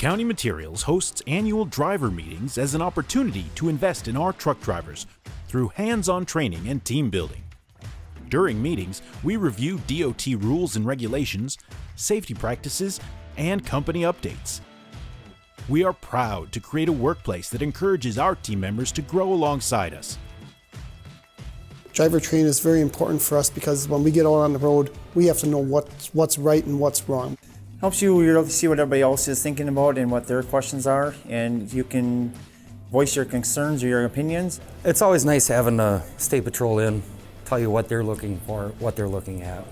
County Materials hosts annual driver meetings as an opportunity to invest in our truck drivers through hands-on training and team building. During meetings, we review DOT rules and regulations, safety practices, and company updates. We are proud to create a workplace that encourages our team members to grow alongside us. Driver training is very important for us because when we get out on the road, we have to know what's right and what's wrong. Helps you really see what everybody else is thinking about and what their questions are, and you can voice your concerns or your opinions. It's always nice having the State Patrol in, tell you what they're looking for, what they're looking at.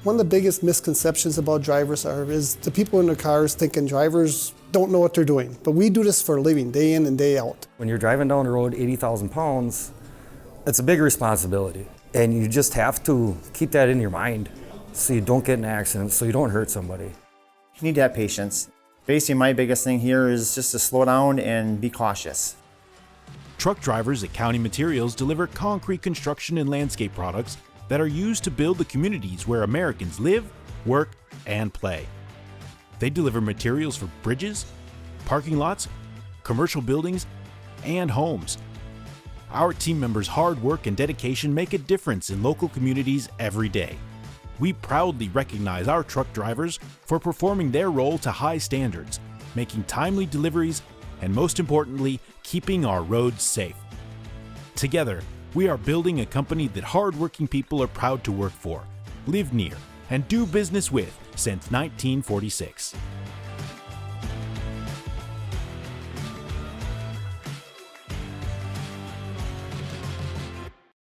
One of the biggest misconceptions about drivers is the people in their cars thinking drivers don't know what they're doing. But we do this for a living, day in and day out. When you're driving down the road 80,000 pounds, it's a big responsibility. And you just have to keep that in your mind so you don't get in an accident, so you don't hurt somebody. You need to have patience. Basically, my biggest thing here is just to slow down and be cautious. Truck drivers at County Materials deliver concrete construction and landscape products that are used to build the communities where Americans live, work, and play. They deliver materials for bridges, parking lots, commercial buildings, and homes. Our team members' hard work and dedication make a difference in local communities every day. We proudly recognize our truck drivers for performing their role to high standards, making timely deliveries, and most importantly, keeping our roads safe. Together, we are building a company that hardworking people are proud to work for, live near, and do business with since 1946.